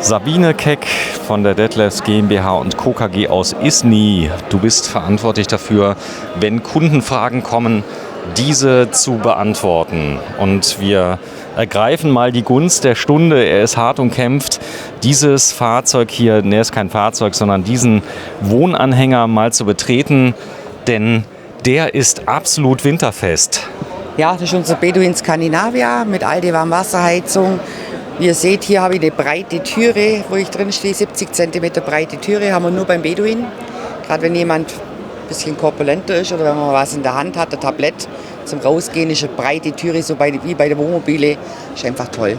Sabine Keck von der Detlefs GmbH und Co. KG aus Isny. Du bist verantwortlich dafür, wenn Kundenfragen kommen, diese zu beantworten. Und wir ergreifen mal die Gunst der Stunde. Er ist hart umkämpft. Dieses Fahrzeug hier, ne, ist kein Fahrzeug, sondern diesen Wohnanhänger mal zu betreten, denn der ist absolut winterfest. Ja, das ist unser Beduin Scandinavia mit alte Warmwasserheizung. Wie ihr seht, hier habe ich eine breite Türe, wo ich drin stehe, 70 cm breite Türe haben wir nur beim Beduin. Gerade wenn jemand ein bisschen korpulenter ist oder wenn man was in der Hand hat, ein Tablett zum Rausgehen, ist eine breite Türe, so wie bei der Wohnmobile, ist einfach toll.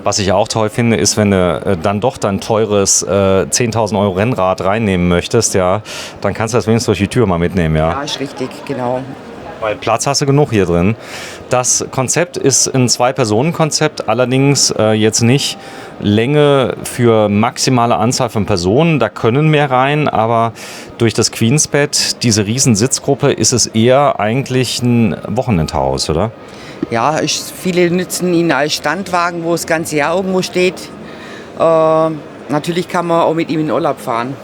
Was ich auch toll finde, ist, wenn du dann doch dein teures 10.000 Euro Rennrad reinnehmen möchtest, ja, dann kannst du das wenigstens durch die Tür mal mitnehmen. Ja, Ja, ist richtig, genau. Weil Platz hast du genug hier drin. Das Konzept ist ein Zwei-Personen-Konzept, allerdings jetzt nicht Länge für maximale Anzahl von Personen. Da können mehr rein, aber durch das Queensbett, diese riesen Sitzgruppe, ist es eher eigentlich ein Wochenendhaus, oder? Ja, viele nutzen ihn als Standwagen, wo das ganze Jahr irgendwo steht. Natürlich kann man auch mit ihm in Urlaub fahren.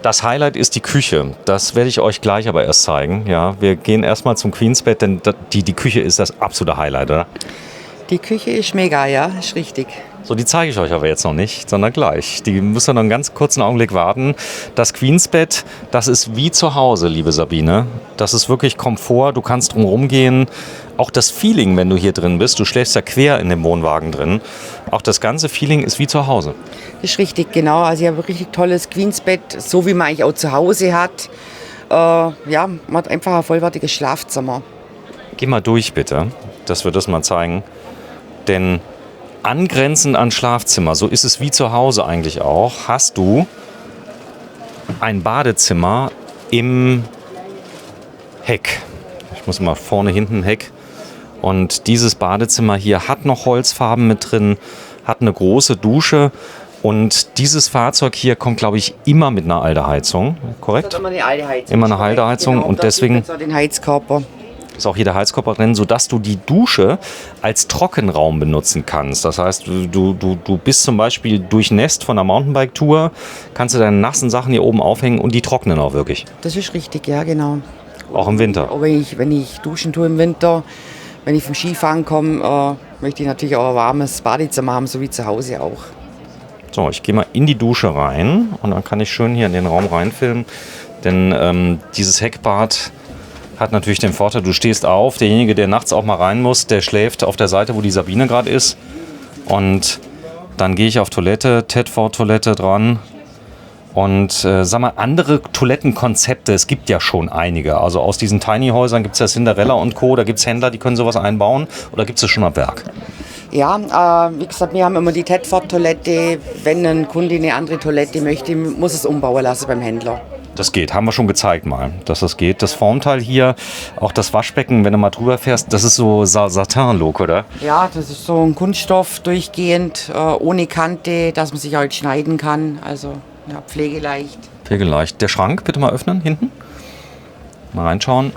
Das Highlight ist die Küche. Das werde ich euch gleich aber erst zeigen. Ja, wir gehen erstmal zum Queensbett, denn die Küche ist das absolute Highlight, oder? Die Küche ist mega, ja, ist richtig. So, die zeige ich euch aber jetzt noch nicht, sondern gleich. Die müsst ihr noch einen ganz kurzen Augenblick warten. Das Queensbett, das ist wie zu Hause, liebe Sabine. Das ist wirklich Komfort, du kannst drumherum gehen. Auch das Feeling, wenn du hier drin bist, du schläfst ja quer in dem Wohnwagen drin. Auch das ganze Feeling ist wie zu Hause. Das ist richtig, genau. Also ich habe ein richtig tolles Queensbett, so wie man eigentlich auch zu Hause hat. Ja, man hat einfach ein vollwertiges Schlafzimmer. Geh mal durch, bitte, dass wir das mal zeigen. Denn angrenzend an Schlafzimmer, so ist es wie zu Hause eigentlich auch, hast du ein Badezimmer im Heck. Ich muss mal vorne, hinten Heck. Und dieses Badezimmer hier hat noch Holzfarben mit drin, hat eine große Dusche. Und dieses Fahrzeug hier kommt, glaube ich, immer mit einer Aldeheizung, korrekt? Das hat immer eine alte Heizung. Immer eine Aldeheizung, genau, und deswegen den Heizkörper. ist auch hier der Heizkörper drin, sodass du die Dusche als Trockenraum benutzen kannst. Das heißt, du bist zum Beispiel durchnässt von einer Mountainbike-Tour, kannst du deine nassen Sachen hier oben aufhängen und die trocknen auch wirklich. Das ist richtig, ja, genau. Auch im Winter. Auch wenn ich duschen tue im Winter, wenn ich vom Skifahren komme, möchte ich natürlich auch ein warmes Badezimmer haben, so wie zu Hause auch. So, ich gehe mal in die Dusche rein und dann kann ich schön hier in den Raum reinfilmen. Denn dieses Heckbad hat natürlich den Vorteil, du stehst auf. Derjenige, der nachts auch mal rein muss, der schläft auf der Seite, wo die Sabine gerade ist. Und dann gehe ich auf Toilette, Tedford-Toilette dran. Und sag mal, andere Toilettenkonzepte, es gibt ja schon einige. Also aus diesen Tiny-Häusern gibt es ja Cinderella und Co. Da gibt es Händler, die können sowas einbauen. Oder gibt es das schon am Werk? Ja, wie gesagt, wir haben immer die Tedford-Toilette. Wenn ein Kunde eine andere Toilette möchte, muss es umbauen lassen beim Händler. Das geht, haben wir schon gezeigt mal, dass das geht. Das Formteil hier, auch das Waschbecken, wenn du mal drüber fährst, das ist so Satin-Look, oder? Ja, das ist so ein Kunststoff durchgehend, ohne Kante, dass man sich halt schneiden kann. Also ja, pflegeleicht. Pflegeleicht. Der Schrank, bitte mal öffnen, hinten. Mal reinschauen,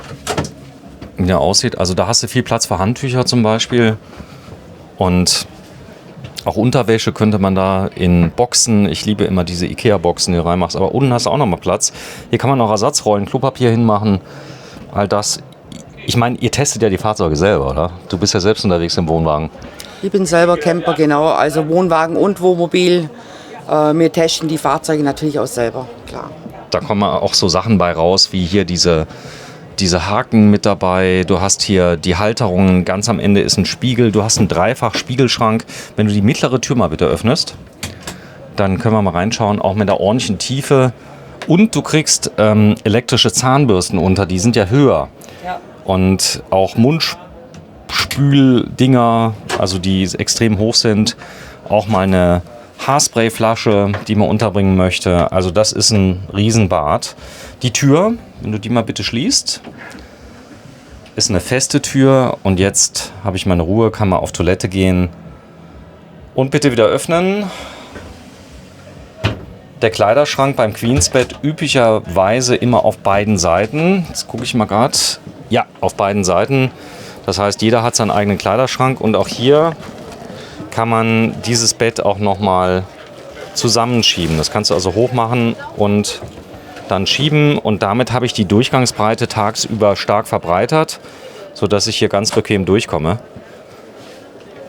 wie der aussieht. Also da hast du viel Platz für Handtücher zum Beispiel. Und auch Unterwäsche könnte man da in Boxen, ich liebe immer diese Ikea-Boxen, die du reinmachst, aber unten hast du auch nochmal Platz. Hier kann man noch Ersatzrollen, Klopapier hinmachen, all das. Ich meine, ihr testet ja die Fahrzeuge selber, oder? Du bist ja selbst unterwegs im Wohnwagen. Ich bin selber Camper, genau, also Wohnwagen und Wohnmobil. Wir testen die Fahrzeuge natürlich auch selber, klar. Da kommen auch so Sachen bei raus, wie hier diese Haken mit dabei. Du hast hier die Halterungen, ganz am Ende ist ein Spiegel. Du hast einen Dreifach-Spiegelschrank. Wenn du die mittlere Tür mal bitte öffnest, dann können wir mal reinschauen, auch mit der ordentlichen Tiefe. Und du kriegst elektrische Zahnbürsten unter, die sind ja höher. Ja. Und auch Mundspüldinger, also die extrem hoch sind. Auch mal eine Haarsprayflasche, die man unterbringen möchte. Also das ist ein Riesenbad. Die Tür, wenn du die mal bitte schließt, ist eine feste Tür. Und jetzt habe ich meine Ruhe, kann mal auf Toilette gehen. Und bitte wieder öffnen. Der Kleiderschrank beim Queensbett üblicherweise immer auf beiden Seiten. Jetzt gucke ich mal gerade. Ja, auf beiden Seiten. Das heißt, jeder hat seinen eigenen Kleiderschrank. Und auch hier kann man dieses Bett auch nochmal zusammenschieben. Das kannst du also hoch machen und dann schieben. Und damit habe ich die Durchgangsbreite tagsüber stark verbreitert, sodass ich hier ganz bequem durchkomme.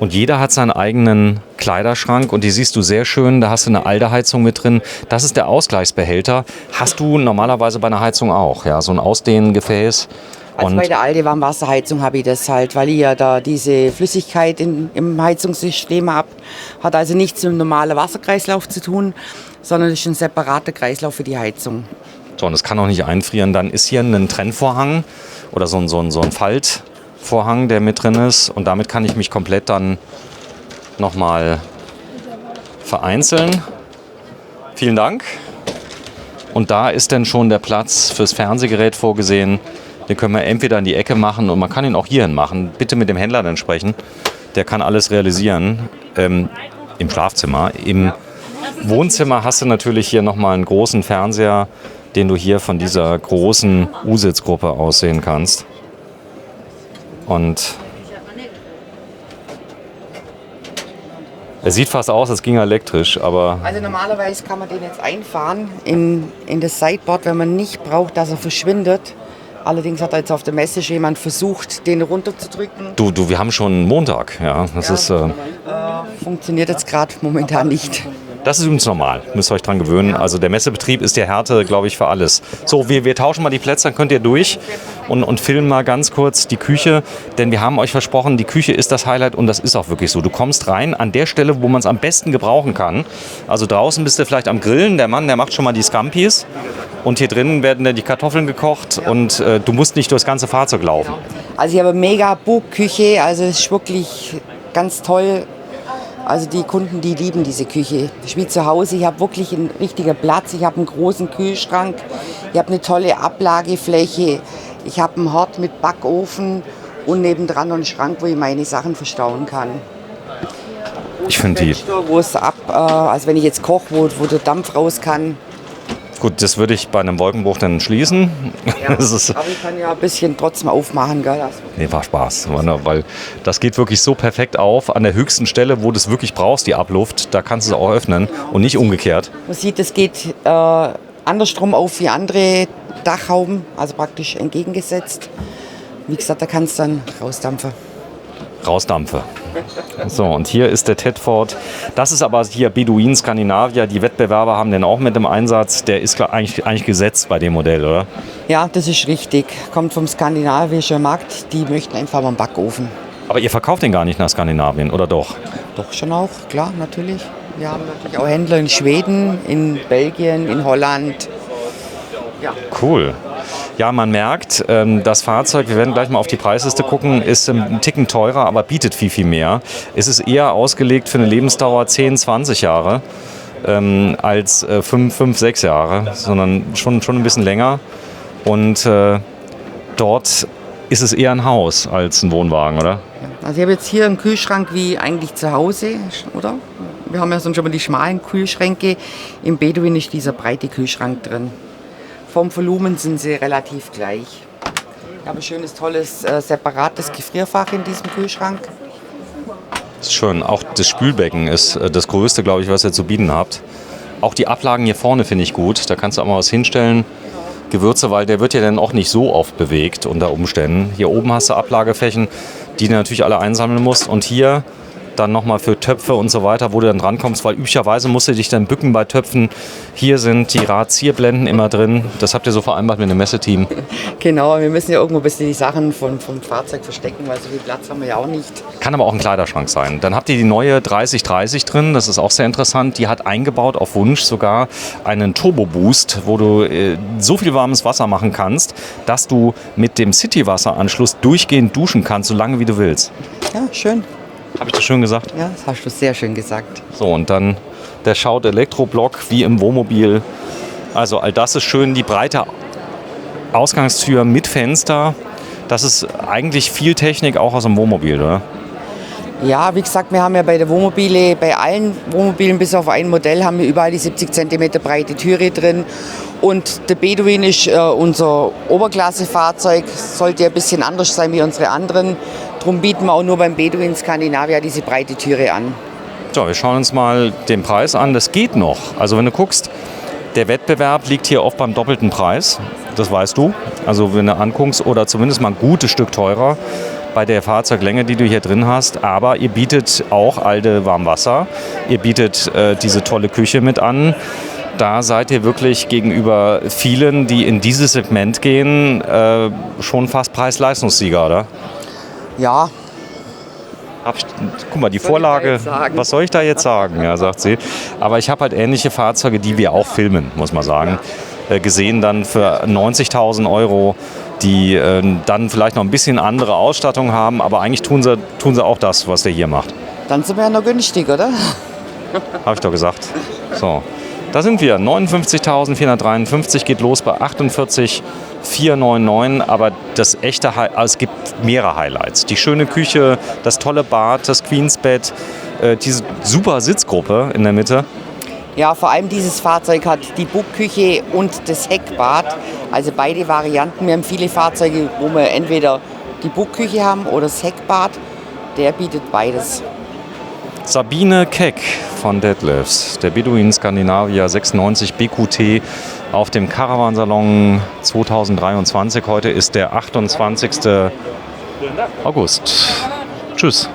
Und jeder hat seinen eigenen Kleiderschrank und die siehst du sehr schön, da hast du eine Alde-Heizung mit drin. Das ist der Ausgleichsbehälter. Hast du normalerweise bei einer Heizung auch, ja, so ein Ausdehngefäß. Also bei der Alde Warmwasserheizung habe ich das halt, weil ich ja da diese Flüssigkeit im Heizungssystem habe. Hat also nichts mit dem normalen Wasserkreislauf zu tun, sondern ist ein separater Kreislauf für die Heizung. So, und es kann auch nicht einfrieren. Dann ist hier ein Trennvorhang oder so ein Faltvorhang, der mit drin ist. Und damit kann ich mich komplett dann nochmal vereinzeln. Vielen Dank. Und da ist dann schon der Platz fürs Fernsehgerät vorgesehen. Den können wir entweder in die Ecke machen und man kann ihn auch hierhin machen. Bitte mit dem Händler dann sprechen. Der kann alles realisieren. Im Schlafzimmer. Im Wohnzimmer hast du natürlich hier nochmal einen großen Fernseher, den du hier von dieser großen U-Sitzgruppe aus sehen kannst. Und er sieht fast aus, als ging er elektrisch, aber... Also normalerweise kann man den jetzt einfahren in das Sideboard, wenn man nicht braucht, dass er verschwindet. Allerdings hat jetzt auf der Messe schon jemand versucht, den runterzudrücken. Du, wir haben schon Montag, ja. Das ist, funktioniert jetzt gerade momentan nicht. Das ist übrigens normal, müsst ihr euch dran gewöhnen. Also der Messebetrieb ist der Härte, glaube ich, für alles. So, wir tauschen mal die Plätze, dann könnt ihr durch und filmen mal ganz kurz die Küche. Denn wir haben euch versprochen, die Küche ist das Highlight und das ist auch wirklich so. Du kommst rein an der Stelle, wo man es am besten gebrauchen kann. Also draußen bist du vielleicht am Grillen, der Mann, der macht schon mal die Scampis. Und hier drinnen werden dann die Kartoffeln gekocht und du musst nicht durchs ganze Fahrzeug laufen. Also ich habe eine mega Bugküche, also es ist wirklich ganz toll. Also die Kunden, die lieben diese Küche. Das ist wie zu Hause. Ich habe wirklich einen richtigen Platz. Ich habe einen großen Kühlschrank. Ich habe eine tolle Ablagefläche. Ich habe einen Herd mit Backofen und nebendran noch einen Schrank, wo ich meine Sachen verstauen kann. Ich finde die... Wo es also wenn ich jetzt koche, wo der Dampf raus kann. Gut, das würde ich bei einem Wolkenbruch dann schließen. Ja, aber ich kann ja ein bisschen trotzdem aufmachen, gell? Nee, war Spaß. Weil das geht wirklich so perfekt auf. An der höchsten Stelle, wo du es wirklich brauchst, die Abluft, da kannst du es auch öffnen und nicht umgekehrt. Man sieht, es geht andersrum auf wie andere Dachhauben, also praktisch entgegengesetzt. Wie gesagt, da kannst du dann rausdampfen. Rausdampfe. So, und hier ist der Tedford. Das ist aber hier Beduin Skandinavier. Die Wettbewerber haben den auch mit im Einsatz. Der ist eigentlich gesetzt bei dem Modell, oder? Ja, das ist richtig. Kommt vom skandinavischen Markt. Die möchten einfach mal einen Backofen. Aber ihr verkauft den gar nicht nach Skandinavien, oder doch? Doch, schon auch, klar, natürlich. Wir haben natürlich auch Händler in Schweden, in Belgien, in Holland. Ja. Cool. Ja, man merkt, das Fahrzeug, wir werden gleich mal auf die Preisliste gucken, ist ein Ticken teurer, aber bietet viel, viel mehr. Es ist eher ausgelegt für eine Lebensdauer 10, 20 Jahre als 5, 6 Jahre, sondern schon ein bisschen länger. Und dort ist es eher ein Haus als ein Wohnwagen, oder? Also ich habe jetzt hier einen Kühlschrank wie eigentlich zu Hause, oder? Wir haben ja sonst schon mal die schmalen Kühlschränke. Im Beduin ist dieser breite Kühlschrank drin. Vom Volumen sind sie relativ gleich. Ich habe ein schönes, tolles, separates Gefrierfach in diesem Kühlschrank. Das ist schön. Auch das Spülbecken ist das Größte, glaube ich, was ihr zu bieten habt. Auch die Ablagen hier vorne finde ich gut. Da kannst du auch mal was hinstellen. Gewürze, weil der wird ja dann auch nicht so oft bewegt unter Umständen. Hier oben hast du Ablageflächen, die du natürlich alle einsammeln musst. Und hier dann nochmal für Töpfe und so weiter, wo du dann drankommst, weil üblicherweise musst du dich dann bücken bei Töpfen. Hier sind die Rasierblenden immer drin. Das habt ihr so vereinbart mit dem Messeteam. Genau, wir müssen ja irgendwo ein bisschen die Sachen vom Fahrzeug verstecken, weil so viel Platz haben wir ja auch nicht. Kann aber auch ein Kleiderschrank sein. Dann habt ihr die neue 3030 drin, das ist auch sehr interessant. Die hat eingebaut auf Wunsch sogar einen Turbo-Boost, wo du so viel warmes Wasser machen kannst, dass du mit dem City-Wasseranschluss durchgehend duschen kannst, so lange wie du willst. Ja, schön. Habe ich das schön gesagt? Ja, das hast du sehr schön gesagt. So, und dann der Schaut Elektroblock wie im Wohnmobil. Also all das ist schön. Die breite Ausgangstür mit Fenster. Das ist eigentlich viel Technik auch aus dem Wohnmobil, oder? Ja, wie gesagt, wir haben ja bei allen Wohnmobilen bis auf ein Modell haben wir überall die 70 cm breite Türe drin. Und der Beduin ist unser Oberklassefahrzeug, sollte ja ein bisschen anders sein wie unsere anderen. Darum bieten wir auch nur beim Beduin Skandinavier diese breite Türe an. So, wir schauen uns mal den Preis an. Das geht noch. Also wenn du guckst, der Wettbewerb liegt hier oft beim doppelten Preis. Das weißt du. Also wenn du anguckst, oder zumindest mal ein gutes Stück teurer bei der Fahrzeuglänge, die du hier drin hast. Aber ihr bietet auch alte Warmwasser. Ihr bietet diese tolle Küche mit an. Da seid ihr wirklich gegenüber vielen, die in dieses Segment gehen, schon fast Preis-Leistungssieger, oder? Ja, Guck mal, die Was soll ich da Vorlage, jetzt sagen? was soll ich da jetzt sagen, ja, sagt sie. Aber ich habe halt ähnliche Fahrzeuge, die wir auch filmen, muss man sagen, gesehen dann für 90.000 Euro, die dann vielleicht noch ein bisschen andere Ausstattung haben, aber eigentlich tun sie auch das, was der hier macht. dann sind wir ja noch günstig, oder? Habe ich doch gesagt. So, da sind wir. 59.453 geht los bei 48.499. Aber das echte, es gibt mehrere Highlights. Die schöne Küche, das tolle Bad, das Queensbett, diese super Sitzgruppe in der Mitte. Ja, vor allem dieses Fahrzeug hat die Buckküche und das Heckbad. Also beide Varianten. Wir haben viele Fahrzeuge, wo wir entweder die Buckküche haben oder das Heckbad. Der bietet beides. Sabine Keck von Detlefs, der Beduin Scandinavia 96 BQT auf dem Caravansalon 2023. Heute ist der 28. August. Tschüss.